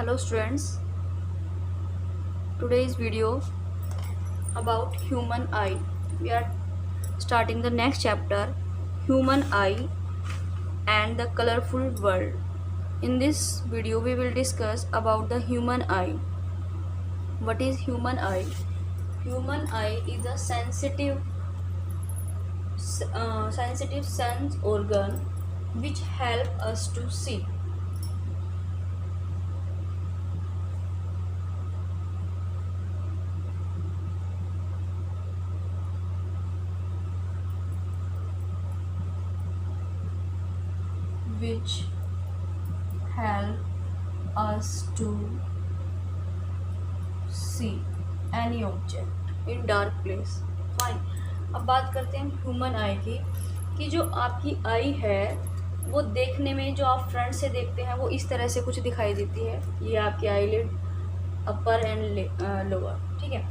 Hello students, today's video about human eye. We are starting the next chapter, human eye and the colorful world. In this video we will discuss about the human eye. What is human eye? Human eye is a sensitive sense organ which help us to see. Which help us to see any object in dark place. Fine. अब बात करते हैं human आई की, कि जो आपकी आई है वो देखने में, जो आप फ्रंट से देखते हैं वो इस तरह से कुछ दिखाई देती है. ये आपकी आईलिड अपर एंड लोअर. ठीक है.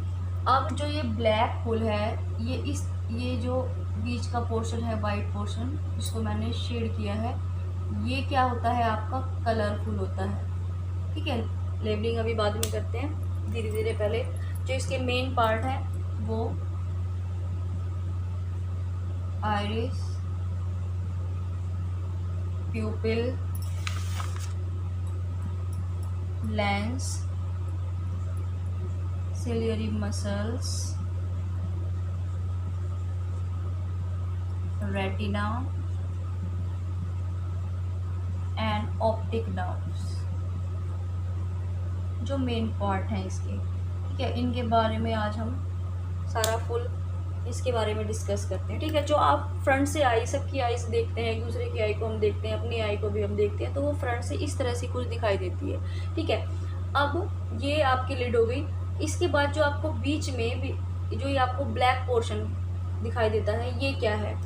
अब जो ये ब्लैक होल है, ये जो बीच का पोर्शन है, वाइट पोर्शन, इसको मैंने शेड किया है, ये क्या होता है आपका कलरफुल होता है. ठीक है. लेबलिंग अभी बाद में करते हैं धीरे धीरे. पहले जो इसके मेन पार्ट है वो iris, प्यूपिल, lens, ciliary muscles, retina and optic nerves, जो मेन पार्ट हैं इसके. ठीक है. इनके बारे में आज हम सारा फुल इसके बारे में डिस्कस करते हैं. ठीक है. जो आप फ्रंट से आई, सबकी आईज देखते हैं, एक दूसरे की आई को हम देखते हैं, अपनी आई को भी हम देखते हैं, तो वो फ्रंट से इस तरह से कुछ दिखाई देती है. ठीक है. अब ये आपकी लिड हो गई. इसके बाद जो आपको बीच में भी जो ये आपको ब्लैक पोर्शन दिखाई देता है, ये क्या है?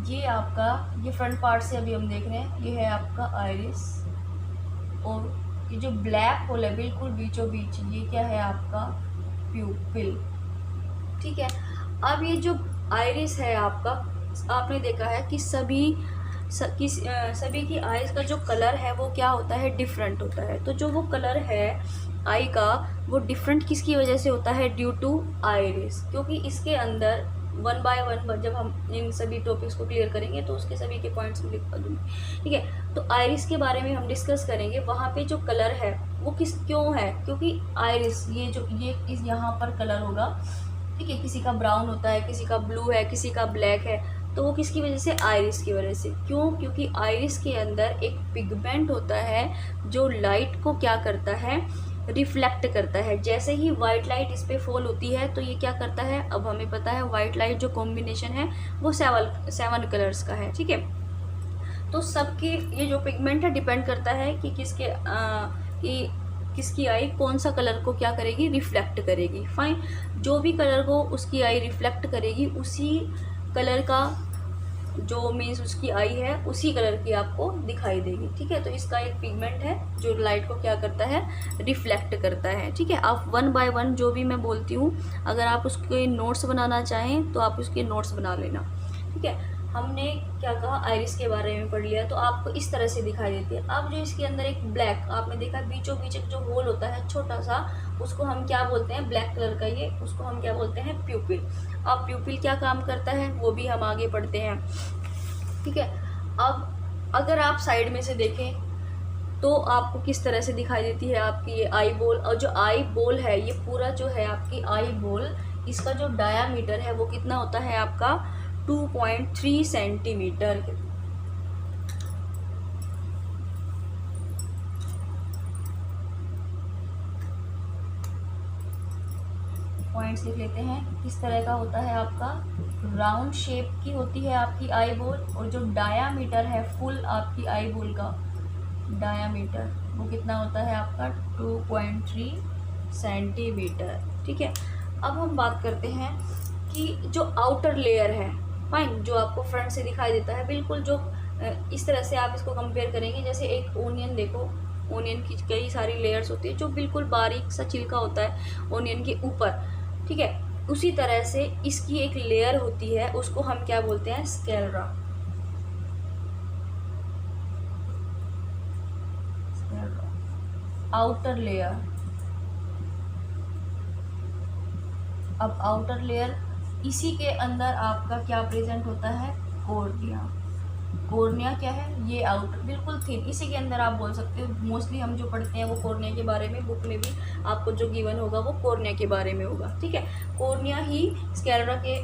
ये आपका, ये फ्रंट पार्ट से अभी हम देख रहे हैं, ये है आपका आइरिस, और ये जो ब्लैक होल है बिल्कुल बीचों बीच, ये क्या है आपका प्यूपिल. ठीक है. अब ये जो आइरिस है आपका, आपने देखा है कि सभी की आइज का जो कलर है वो क्या होता है, डिफरेंट होता है. तो जो वो कलर है आई का, वो डिफरेंट किसकी वजह से होता है? Due to iris. क्योंकि इसके अंदर वन बाय वन जब हम इन सभी टॉपिक्स को क्लियर करेंगे तो उसके सभी के पॉइंट्स में लिखवा दूँगी. ठीक है. तो आइरिस के बारे में हम डिस्कस करेंगे. वहाँ पे जो कलर है वो क्यों है? क्योंकि आइरिस, ये इस यहाँ पर कलर होगा. ठीक है. किसी का ब्राउन होता है, किसी का ब्लू है, किसी का ब्लैक है. तो वो किसकी वजह से? आइरिस की वजह से. क्यों? क्योंकि आइरिस के अंदर एक पिगमेंट होता है जो लाइट को क्या करता है, रिफ्लेक्ट करता है. जैसे ही वाइट लाइट इस पर फॉल होती है तो ये क्या करता है, अब हमें पता है वाइट लाइट जो कॉम्बिनेशन है वो 7 कलर्स का है. ठीक है. तो सबके ये जो पिगमेंट है डिपेंड करता है कि किसकी आई कौन सा कलर को क्या करेगी, रिफ्लेक्ट करेगी. फाइन. जो भी कलर को उसकी आई रिफ्लेक्ट करेगी, उसी कलर का जो मीन्स उसकी आई है उसी कलर की आपको दिखाई देगी. ठीक है. तो इसका एक पिगमेंट है जो लाइट को क्या करता है, रिफ्लेक्ट करता है. ठीक है. आप वन बाय वन जो भी मैं बोलती हूँ, अगर आप उसके नोट्स बनाना चाहें तो आप उसके नोट्स बना लेना. ठीक है. हमने क्या कहा, आइरिस के बारे में पढ़ लिया. तो आपको इस तरह से दिखाई देती है. अब जो इसके अंदर एक ब्लैक आपने देखा, बीचों बीच एक जो होल होता है छोटा सा, उसको हम क्या बोलते हैं, ब्लैक कलर का, ये उसको हम क्या बोलते हैं, प्यूपिल. अब प्यूपिल क्या काम करता है वो भी हम आगे पढ़ते हैं. ठीक है. अब अगर आप साइड में से देखें तो आपको किस तरह से दिखाई देती है आपकी ये आई बॉल. और जो आई बॉल है, ये पूरा जो है आपकी आई बॉल, इसका जो डायामीटर है वो कितना होता है आपका, 2.3 सेंटीमीटर. पॉइंट्स लिख लेते हैं. किस तरह का होता है आपका, राउंड शेप की होती है आपकी आई बॉल, और जो डायामीटर है फुल आपकी आई बॉल का डायामीटर वो कितना होता है आपका, 2.3 सेंटीमीटर. ठीक है. अब हम बात करते हैं कि जो आउटर लेयर है, फाइन, जो आपको फ्रंट से दिखाई देता है, बिल्कुल जो इस तरह से आप इसको कंपेयर करेंगे. जैसे एक ओनियन देखो, ओनियन की कई सारी लेयर्स होती है, जो बिल्कुल बारीक सा छिलका होता है ओनियन के ऊपर. ठीक है. उसी तरह से इसकी एक लेयर होती है, उसको हम क्या बोलते हैं, स्क्लेरा. Outer layer. अब आउटर लेयर, इसी के अंदर आपका क्या प्रेजेंट होता है, कॉर्निया। कॉर्निया क्या है, ये आउटर बिल्कुल थिन, इसी के अंदर आप बोल सकते हो। मोस्टली हम जो पढ़ते हैं वो कॉर्निया के बारे में, बुक में भी आपको जो गिवन होगा वो कॉर्निया के बारे में होगा, ठीक है। कॉर्निया ही स्क्लेरा के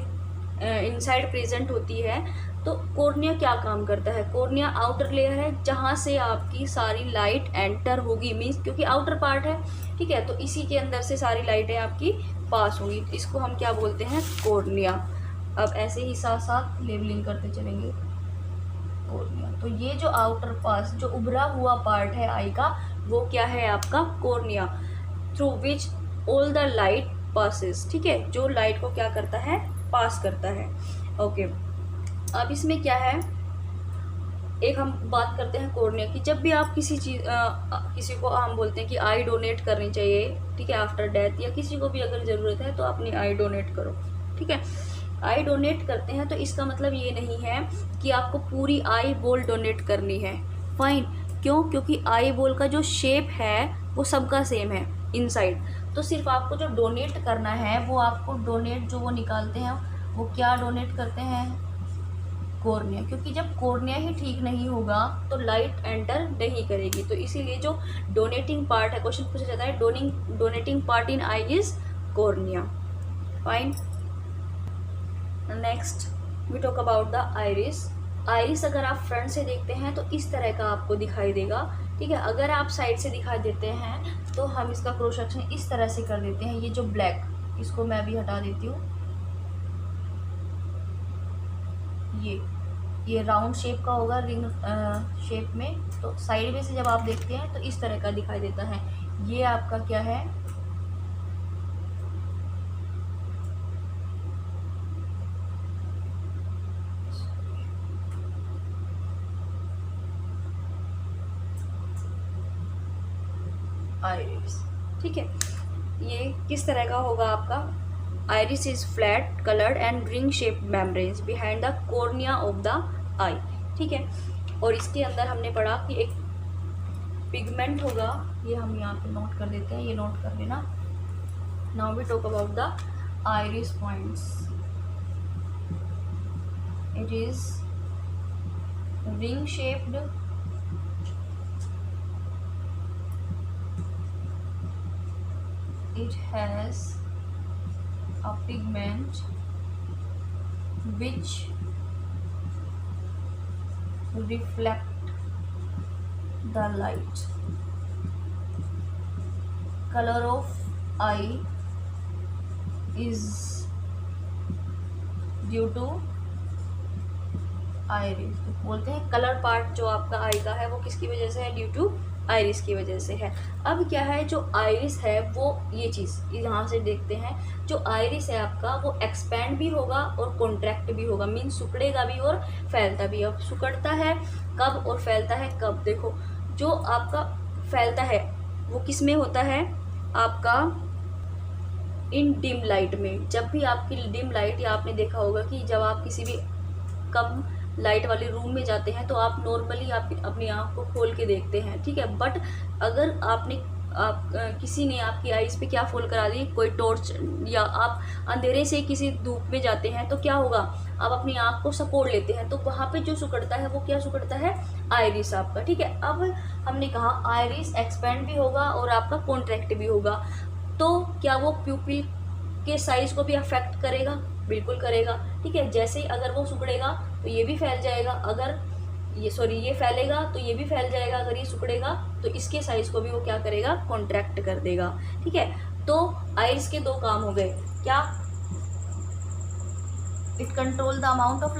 इनसाइड प्रेजेंट होती है। तो कॉर्निया क्या काम करता है, कॉर्निया आउटर लेयर है जहाँ से आपकी सारी लाइट एंटर होगी, मीन्स क्योंकि आउटर पार्ट है, ठीक है, तो इसी के अंदर से सारी लाइटें आपकी पास होगी। इसको हम क्या बोलते हैं, कॉर्निया। अब ऐसे ही साथ साथ लेबलिंग करते चलेंगे कॉर्निया। तो ये जो आउटर पास, जो उभरा हुआ पार्ट है आई का, वो क्या है आपका cornea, through which all the light passes, ठीक है, जो लाइट को क्या करता है, पास करता है। ओके, अब इसमें क्या है, एक हम बात करते हैं कॉर्निया की। जब भी आप किसी चीज़ किसी को हम बोलते हैं कि आई डोनेट करनी चाहिए, ठीक है, आफ्टर डेथ, या किसी को भी अगर ज़रूरत है तो अपनी आई डोनेट करो, ठीक है। आई डोनेट करते हैं तो इसका मतलब ये नहीं है कि आपको पूरी आई बॉल डोनेट करनी है, फाइन। क्यों, क्योंकि आई बॉल का जो शेप है वो सबका सेम है इनसाइड। तो सिर्फ आपको जो डोनेट करना है वो आपको डोनेट, जो वो निकालते हैं वो क्या डोनेट करते हैं, कॉर्निया। क्योंकि जब कॉर्निया ही ठीक नहीं होगा तो लाइट एंटर नहीं करेगी। तो इसीलिए जो डोनेटिंग पार्ट है, क्वेश्चन पूछा जाता है donating part in eye is cornea, fine. Next we talk about the iris. Iris अगर आप फ्रंट से देखते हैं तो इस तरह का आपको दिखाई देगा, ठीक है। अगर आप साइड से दिखाई देते हैं तो हम इसका क्रॉस सेक्शन इस तरह से कर देते हैं। ये जो ब्लैक, इसको मैं भी हटा देती हूँ। ये राउंड शेप का होगा, रिंग शेप में। तो साइड में से जब आप देखते हैं तो इस तरह का दिखाई देता है। ये आपका क्या है, आइरिस, ठीक है। ये किस तरह का होगा आपका, iris is flat coloured and ring shape membranes behind the cornea of the eye, ठीक है। और इसके अंदर हमने पढ़ा कि एक पिगमेंट होगा, ये हम यहाँ पे नोट कर देते हैं, ये नोट कर लेना। Now we talk about the iris points. It is ring shaped, it has a pigment which reflect the light. Color of eye is due to iris. बोलते हैं कलर पार्ट जो आपका आई का है वो किसकी वजह से है, ड्यू टू आइरिस की वजह से है। अब क्या है, जो आइरिस है वो ये चीज़ यहाँ से देखते हैं, जो आइरिस है आपका वो एक्सपैंड भी होगा और कॉन्ट्रैक्ट भी होगा, मीन सिकुड़ेगा भी और फैलता भी। अब सिकुड़ता है कब और फैलता है कब, देखो जो आपका फैलता है वो किस में होता है, आपका इन डिम लाइट में। जब भी आपकी डिम लाइट, या आपने देखा होगा कि जब आप किसी भी कम लाइट वाले रूम में जाते हैं तो आप नॉर्मली आप अपनी आँख को खोल के देखते हैं, ठीक है। बट अगर किसी ने आपकी आईज पे क्या फॉल करा दी, कोई टॉर्च, या आप अंधेरे से किसी धूप में जाते हैं तो क्या होगा, आप अपनी आँख को सपोर्ट लेते हैं, तो वहाँ पे जो सिकुड़ता है वो क्या सिकुड़ता है, आइरिस आपका, ठीक है। अब हमने कहा आइरिस एक्सपेंड भी होगा और आपका कॉन्ट्रैक्ट भी होगा, तो क्या वो प्यूपिल के साइज को भी अफेक्ट करेगा, बिल्कुल करेगा, ठीक है। जैसे ही अगर वो सिकुड़ेगा तो ये भी फैल जाएगा, अगर ये फैलेगा तो ये भी फैल जाएगा, अगर ये सिकुड़ेगा तो इसके साइज को भी वो क्या करेगा, कॉन्ट्रैक्ट कर देगा, ठीक है। तो आइरिस के दो काम हो गए, क्या, it control the amount of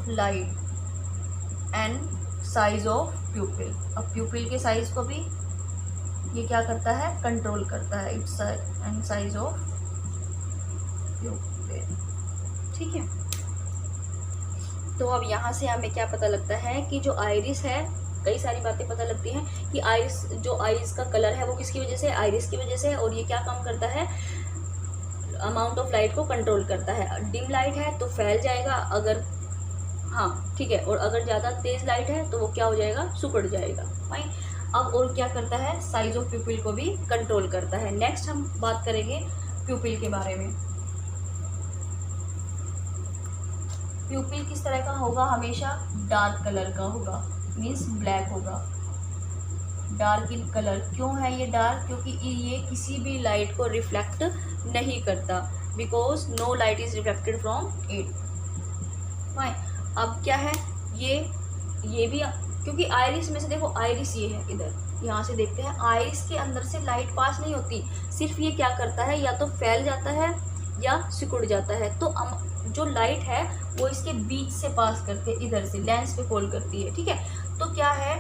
light, and size of प्यूपिल। अब प्यूपिल के साइज को भी ये क्या करता है, कंट्रोल करता है, इट्स एंड साइज ऑफ प्यूपिल, ठीक है। तो अब यहाँ से हमें क्या पता लगता है कि जो आइरिस है, कई सारी बातें पता लगती हैं कि आइरिस का कलर है वो किसकी वजह से, आइरिस की वजह से, और ये क्या काम करता है, अमाउंट ऑफ लाइट को कंट्रोल करता है। डिम लाइट है तो फैल जाएगा, अगर हाँ ठीक है, और अगर ज़्यादा तेज़ लाइट है तो वो क्या हो जाएगा, सिकुड़ जाएगा। फाइन। अब और क्या करता है, साइज ऑफ प्यूपिल को भी कंट्रोल करता है। नेक्स्ट हम बात करेंगे प्यूपिल के बारे में। प्यूपिल किस तरह का होगा, हमेशा डार्क कलर का होगा, मीन्स ब्लैक होगा। डार्क इन कलर क्यों है ये डार्क, क्योंकि ये किसी भी लाइट को रिफ्लेक्ट नहीं करता, because no light is reflected from it. Fine. अब क्या है, ये भी क्योंकि आइरिस में से देखो, आइरिस ये है, इधर यहाँ से देखते हैं, आइरिस के अंदर से लाइट पास नहीं होती, सिर्फ ये क्या करता है, या तो फैल जाता है या सिकुड़ जाता है। तो जो लाइट है वो इसके बीच से पास करके इधर से लेंस पे फॉल करती है। ठीक है, तो क्या है,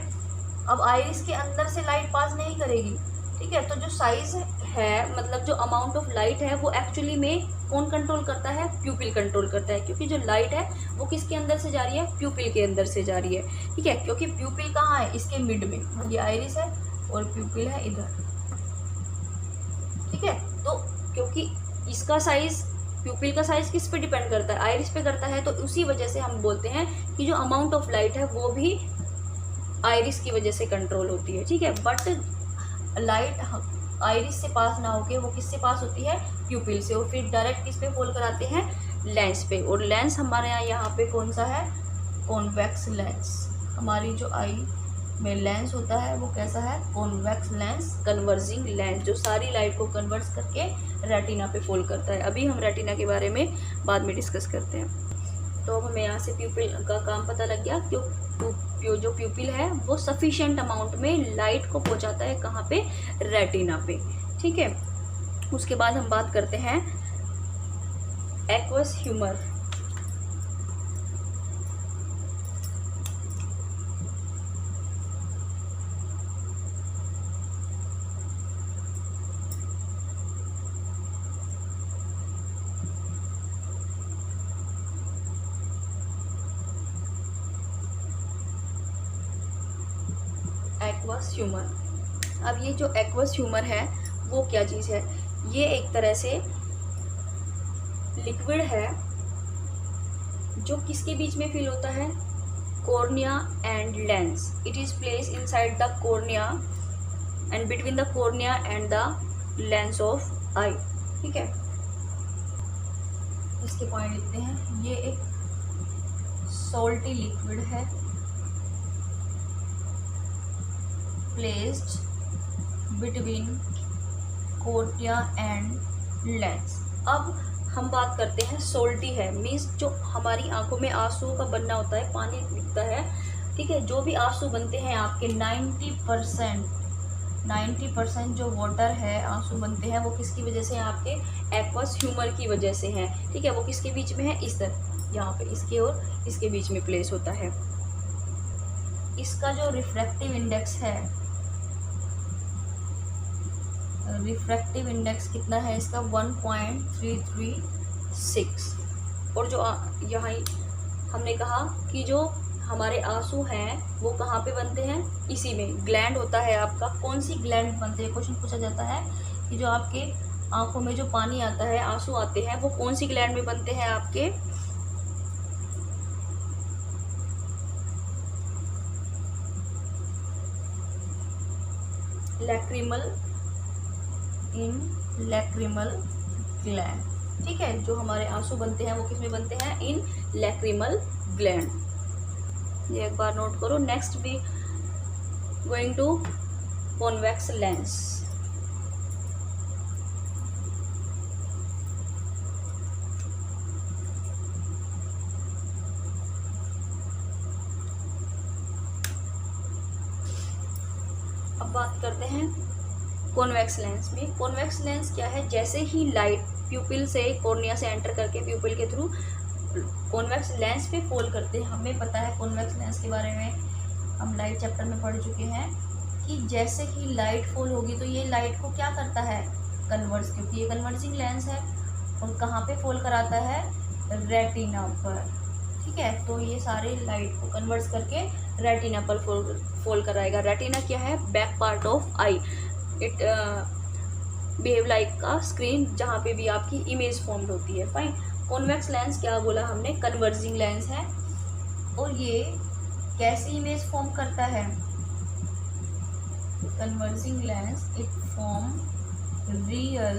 अब आइरिस के अंदर से लाइट पास नहीं करेगी। ठीक है, तो जो साइज है, मतलब जो अमाउंट ऑफ लाइट है, वो एक्चुअली में कौन कंट्रोल करता है, प्यूपिल कंट्रोल करता है, क्योंकि जो लाइट है वो किसके अंदर से जा रही है, प्यूपिल के अंदर से जा रही है। ठीक है, क्योंकि प्यूपिल कहाँ है, इसके मिड में, ये आइरिस है और प्यूपिल है इधर। ठीक है, तो क्योंकि इसका साइज, प्यूपिल का साइज किस पे डिपेंड करता है, आइरिस पे करता है, तो उसी वजह से हम बोलते हैं कि जो अमाउंट ऑफ लाइट है वो भी आइरिस की वजह से कंट्रोल होती है। ठीक है, बट लाइट आइरिस से पास ना होके वो किससे पास होती है, प्यूपिल से, और फिर डायरेक्ट किस पे फॉल कराते हैं, लेंस पे। और लेंस हमारे यहाँ पे कौन सा है, कॉन्वेक्स लेंस। हमारी जो आई में लेंस होता है वो कैसा है, कॉन्वेक्स लेंस, कन्वर्जिंग लेंस, जो सारी लाइट को कन्वर्स करके रेटिना पे फॉल करता है। अभी हम रेटिना के बारे में बाद में डिस्कस करते हैं। तो अब हमें यहाँ से प्यूपिल का काम पता लग गया, क्यों जो प्यूपिल है वो सफिशिएंट अमाउंट में लाइट को पहुँचाता है कहाँ पे, रेटिना पे। ठीक है, उसके बाद हम बात करते हैं एक्वस ह्यूमर। एक्वस ह्यूमर, अब ये जो एक्वस ह्यूमर है वो क्या चीज़ है, ये एक तरह से लिक्विड है जो किसके बीच में फील होता है, cornea and lens. It is place inside the cornea and between the cornea and the lens of eye. ठीक है, इसके पॉइंट लिखते हैं, ये एक सॉल्टी लिक्विड है placed between cornea and lens. अब हम बात करते हैं सोल्टी है, मीन्स जो हमारी आंखों में आंसू का बनना होता है, पानी दिखता है। ठीक है, जो भी आंसू बनते हैं आपके 90% जो वाटर है, आंसू बनते हैं, वो किसकी वजह से हैं, आपके एक्वस ह्यूमर की वजह से हैं। ठीक है, वो किसके बीच में है, इस तरह, यहाँ पे इसके और इसके बीच में प्लेस होता है। इसका जो रिफ्रैक्टिव इंडेक्स है, रिफ्रैक्टिव इंडेक्स कितना है इसका, 1.336। और जो यहाँ हमने कहा कि जो हमारे आंसू हैं वो कहाँ पे बनते हैं, इसी में ग्लैंड होता है आपका। कौन सी ग्लैंड बनते हैं, क्वेश्चन पूछा जाता है कि जो आपके आंखों में जो पानी आता है, आंसू आते हैं, वो कौन सी ग्लैंड में बनते हैं आपके, लैक्रिमल, इन लैक्रिमल ग्लैंड। ठीक है, जो हमारे आंसू बनते हैं वो किस में बनते हैं, इन लैक्रिमल ग्लैंड। ये एक बार नोट करो। नेक्स्ट भी गोइंग टू कॉन्वेक्स लेंस। अब बात करते हैं कॉन्वेक्स लेंस में। कॉन्वेक्स लेंस क्या है, जैसे ही लाइट प्यूपिल से, कॉर्निया से एंटर करके प्यूपिल के थ्रू कॉन्वेक्स लेंस पे फॉल करते हैं। हमें पता है कॉन्वेक्स लेंस के बारे में, हम लाइट चैप्टर में पढ़ चुके हैं कि जैसे ही लाइट फॉल होगी तो ये लाइट को क्या करता है, कन्वर्स, क्योंकि ये कन्वर्जिंग लेंस है। और कहाँ पे फॉल कराता है, रेटिना पर। ठीक है, तो ये सारे लाइट को कन्वर्स करके रेटिना पर फॉल कराएगा। रेटिना क्या है, back part of I. It behave like का स्क्रीन, जहाँ पे भी आपकी इमेज फॉर्म्ड होती है। फाइन। कॉन्वेक्स लेंस क्या बोला हमने, कन्वर्जिंग लेंस है। और ये कैसी इमेज फॉर्म करता है? Converging lens it form real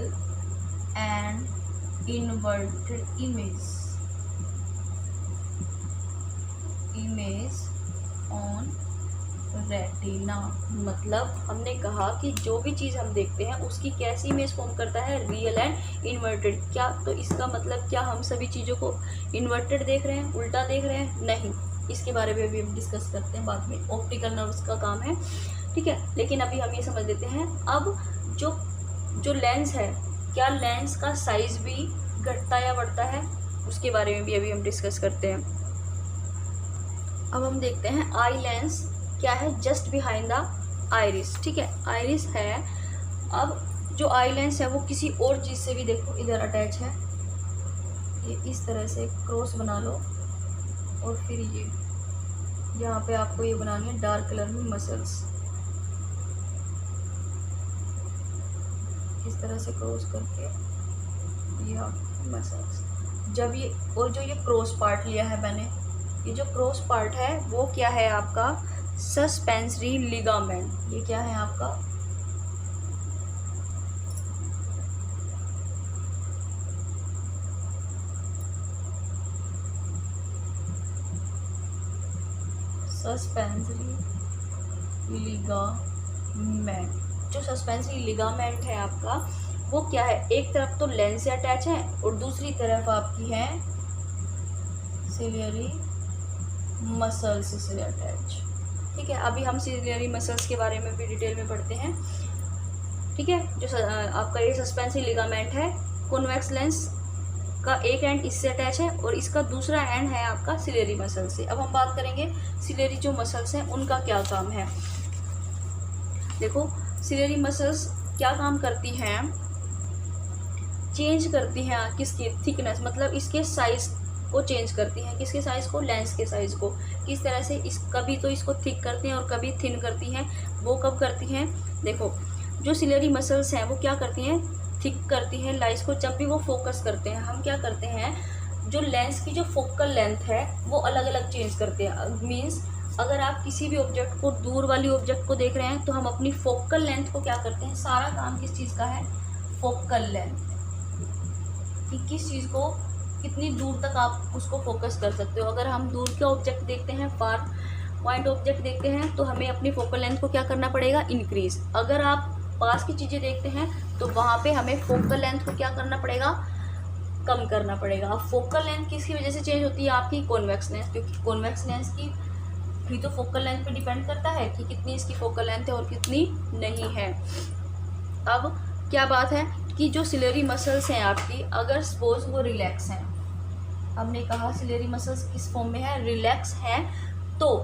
and inverted image on retina. मतलब हमने कहा कि जो भी चीज़ हम देखते हैं उसकी कैसी इमेज फॉर्म करता है? Real and inverted. क्या तो इसका मतलब क्या हम सभी चीज़ों को इन्वर्टेड देख रहे हैं, उल्टा देख रहे हैं? नहीं, इसके बारे में भी हम डिस्कस करते हैं बाद में, ऑप्टिकल नर्व्स का काम है, ठीक है। लेकिन अभी हम ये समझ लेते हैं। अब जो लेंस है, क्या लेंस का साइज भी घटता या बढ़ता है? उसके बारे में भी अभी हम डिस्कस करते हैं। अब हम देखते हैं आई लेंस क्या है, जस्ट बिहाइंड द आइरिस, ठीक है, आइरिस है। अब जो आई लेंस है वो किसी और चीज़ से भी देखो इधर अटैच है, ये इस तरह से क्रॉस बना लो और फिर ये यहाँ पे आपको ये बनानी है डार्क कलर में मसल्स, इस तरह से क्रॉस करके ये आपकी मसल्स। जब ये और जो ये क्रॉस पार्ट लिया है मैंने, ये जो क्रॉस पार्ट है वो क्या है आपका? Suspensory ligament. ये क्या है आपका? Suspensory ligament. जो सस्पेंसरी लिगामेंट है आपका वो क्या है? एक तरफ तो लेंस से अटैच है और दूसरी तरफ आपकी है सिलियरी मसल्स से अटैच, ठीक है। अभी हम सिलियरी मसल्स के बारे में भी डिटेल में पढ़ते हैं, ठीक है। जो आपका ये सस्पेंसरी लिगामेंट है, कॉन्वेक्स लेंस का एक एंड इससे अटैच है और इसका दूसरा एंड है आपका सिलियरी मसल से। अब हम बात करेंगे सिलियरी जो मसल्स हैं उनका क्या काम है। देखो सिलियरी मसल्स क्या काम करती हैं? चेंज करती हैं किसकी थिकनेस, मतलब इसके साइज को चेंज करती हैं। किसके साइज को? लेंस के साइज को। किस तरह से? कभी तो इसको थिक करती हैं और कभी थिन करती हैं। वो कब करती हैं? देखो जो सिलियरी मसल्स हैं वो क्या करती हैं? थिक करती हैं लाइस को जब भी वो फोकस करते हैं। हम क्या करते हैं, जो लेंस की जो फोकल लेंथ है वो अलग अलग चेंज करते हैं। मीन्स अगर आप किसी भी ऑब्जेक्ट को, दूर वाली ऑब्जेक्ट को देख रहे हैं तो हम अपनी फोकल लेंथ को क्या करते हैं? सारा काम किस चीज़ का है? फोकल लेंथ, कि किस चीज़ को कितनी दूर तक आप उसको फोकस कर सकते हो। अगर हम दूर के ऑब्जेक्ट देखते हैं, फार पॉइंट ऑब्जेक्ट देखते हैं, तो हमें अपनी फोकल लेंथ को क्या करना पड़ेगा? इंक्रीज। अगर आप पास की चीज़ें देखते हैं तो वहाँ पे हमें फोकल लेंथ को क्या करना पड़ेगा? कम करना पड़ेगा। अब फोकल लेंथ किसकी वजह से चेंज होती है? आपकी कॉन्वेक्स लेंस, क्योंकि कॉन्वेक्स लेंस की भी तो फोकल लेंथ पे डिपेंड करता है कि कितनी इसकी फोकल लेंथ है और कितनी नहीं है। अब क्या बात है कि जो सिलियरी मसल्स हैं आपकी, अगर सपोज वो रिलैक्स हैं, हमने कहा सिलियरी मसल्स किस फॉर्म में है? रिलैक्स है, तो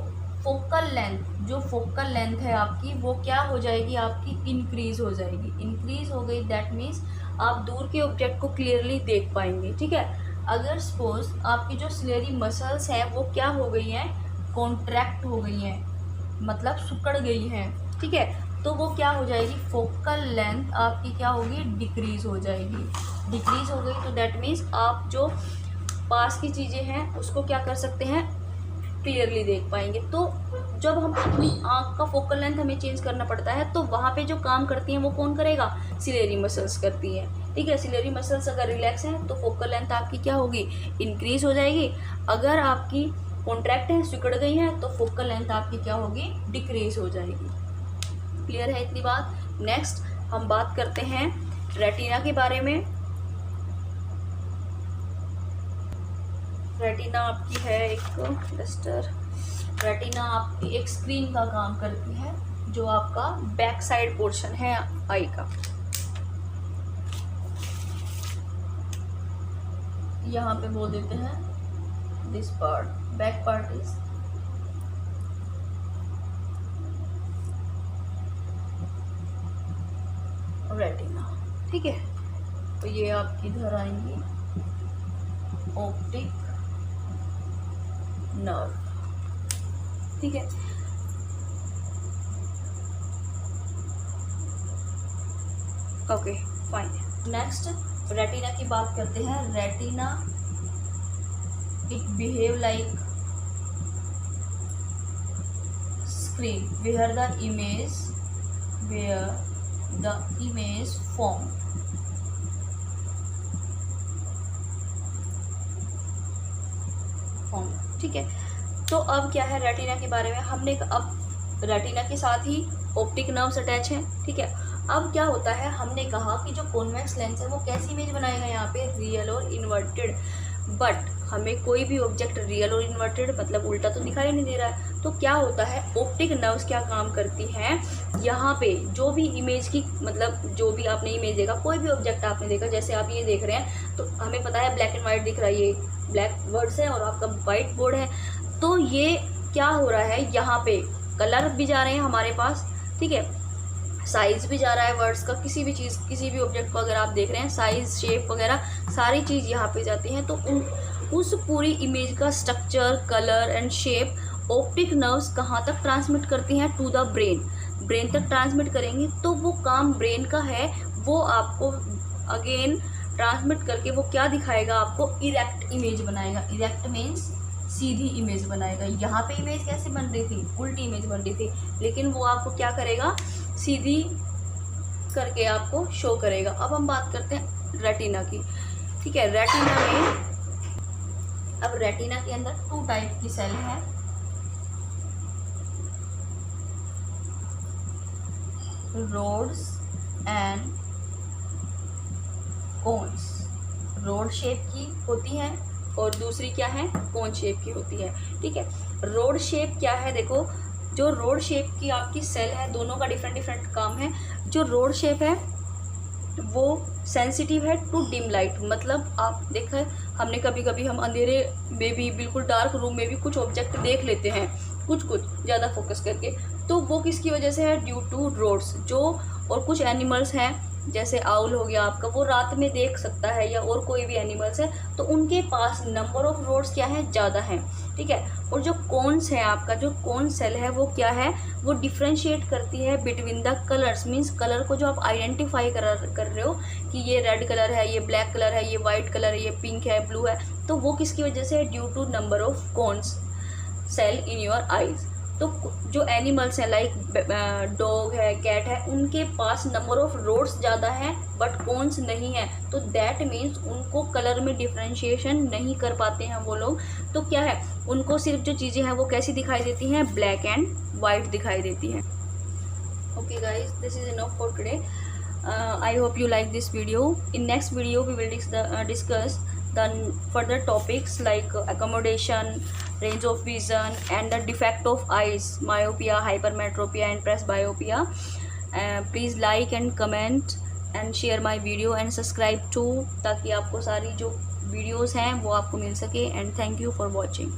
फोकल लेंथ, जो फोकल लेंथ है आपकी वो क्या हो जाएगी? आपकी इंक्रीज हो जाएगी। इंक्रीज हो गई दैट मीन्स आप दूर के ऑब्जेक्ट को क्लियरली देख पाएंगे, ठीक है। अगर सपोज आपकी जो सिलियरी मसल्स हैं वो क्या हो गई हैं? कॉन्ट्रैक्ट हो गई हैं, मतलब सिकुड़ गई हैं, ठीक है, तो वो क्या हो जाएगी? फोकल लेंथ आपकी क्या होगी? डिक्रीज हो जाएगी। डिक्रीज हो गई तो दैट मीन्स आप जो पास की चीज़ें हैं उसको क्या कर सकते हैं? क्लियरली देख पाएंगे। तो जब हम अपनी आँख का फोकल लेंथ हमें चेंज करना पड़ता है तो वहाँ पे जो काम करती हैं वो कौन करेगा? सिलियरी मसल्स करती हैं, ठीक है। सिलियरी मसल्स अगर रिलैक्स हैं तो फोकल लेंथ आपकी क्या होगी? इंक्रीज हो जाएगी। अगर आपकी कॉन्ट्रैक्ट है, सिकुड़ गई है, तो फोकल लेंथ आपकी क्या होगी? डिक्रीज हो जाएगी। क्लियर है इतनी बात? नेक्स्ट हम बात करते हैं रेटिना के बारे में। रेटिना आपकी है एक डस्टर। रेटिना आपकी एक स्क्रीन का काम करती है जो आपका बैक साइड पोर्शन है आई का। यहाँ पे बोल देते हैं this part, back part is retina, ठीक है। तो ये आपकी इधर आएंगी ऑप्टिक नर्व, ठीक है। Okay fine. नेक्स्ट रेटिना की बात करते हैं। Retina it behave like screen where the image form. ठीक है। तो अब क्या है रेटिना के बारे में हमने, अब रेटिना के साथ ही ऑप्टिक नर्व्स अटैच हैं। ठीक है। अब क्या होता है, हमने कहा कि जो कॉन्वेक्स लेंस है वो कैसी इमेज बनाएगा यहाँ पे, रियल और इन्वर्टेड। बट हमें कोई भी ऑब्जेक्ट रियल और इन्वर्टेड मतलब उल्टा तो दिखाई नहीं दे रहा है। तो क्या होता है, ऑप्टिक नर्व्स क्या काम करती हैं, यहाँ पे जो भी इमेज की मतलब जो भी आपने इमेज देखा, कोई भी ऑब्जेक्ट आपने देखा, जैसे आप ये देख रहे हैं तो हमें पता है ब्लैक एंड वाइट दिख रहा है, ये ब्लैक वर्ड्स है और आपका वाइट बोर्ड है। तो ये क्या हो रहा है, यहाँ पे कलर भी जा रहे हैं हमारे पास, ठीक है, साइज़ भी जा रहा है वर्ड्स का, किसी भी चीज़ किसी भी ऑब्जेक्ट को अगर आप देख रहे हैं साइज़ शेप वगैरह सारी चीज़ यहाँ पे जाती हैं। तो उस पूरी इमेज का structure colour and shape optic nerves कहाँ तक ट्रांसमिट करती हैं, टू द ब्रेन तक ट्रांसमिट करेंगी। तो वो काम ब्रेन का है, वो आपको अगेन ट्रांसमिट करके वो क्या दिखाएगा, आपको इरेक्ट इमेज बनाएगा। इरेक्ट मीन्स सीधी इमेज बनाएगा। यहाँ पे इमेज कैसे बन रही थी, उल्टी इमेज बन रही थी, लेकिन वो आपको क्या करेगा, सीधी करके आपको शो करेगा। अब हम बात करते हैं रेटिना की। ठीक है, रेटिना में अब रेटिना के अंदर 2 टाइप की सेल है, rods and cones. Rod shape की होती है और दूसरी क्या है, कोन शेप की होती है। ठीक है, रोड शेप क्या है, देखो जो रोड शेप की आपकी सेल है, दोनों का डिफरेंट काम है। जो रोड शेप है वो सेंसिटिव है टू डिम लाइट, मतलब आप देखा हमने कभी कभी हम अंधेरे में भी बिल्कुल डार्क रूम में भी कुछ ऑब्जेक्ट देख लेते हैं, कुछ ज़्यादा फोकस करके। तो वो किसकी वजह से है, ड्यू टू रोड्स। जो और कुछ एनिमल्स हैं जैसे आउल हो गया आपका, वो रात में देख सकता है, या और कोई भी एनिमल्स है तो उनके पास नंबर ऑफ रोड्स क्या है, ज़्यादा हैं। ठीक है, और जो कोन्स है आपका, जो कोन सेल है वो क्या है, वो डिफ्रेंशिएट करती है between the colours. Means colour को जो आप आइडेंटिफाई कर रहे हो कि ये रेड कलर है, ये ब्लैक कलर है, ये वाइट कलर है, ये पिंक है, ब्लू है, तो वो किसकी वजह से है, due to number of cones cell in your eyes. तो जो एनिमल्स हैं लाइक डॉग है, कैट है, उनके पास नंबर ऑफ रोड्स ज़्यादा हैं बट कोन्स नहीं है। तो दैट मीन्स उनको कलर में डिफ्रेंशिएशन नहीं कर पाते हैं वो लोग। तो क्या है, उनको सिर्फ जो चीज़ें हैं वो कैसी दिखाई देती हैं, ब्लैक एंड वाइट दिखाई देती हैं। Okay guys, this is enough for today. I hope you like this video. In next video we will discuss the further topics like accommodation, range of vision and the defect of eyes, myopia, hypermetropia and presbyopia. Please like and comment and share my video and subscribe too, ताकि आपको सारी जो videos हैं वो आपको मिल सके। and thank you for watching.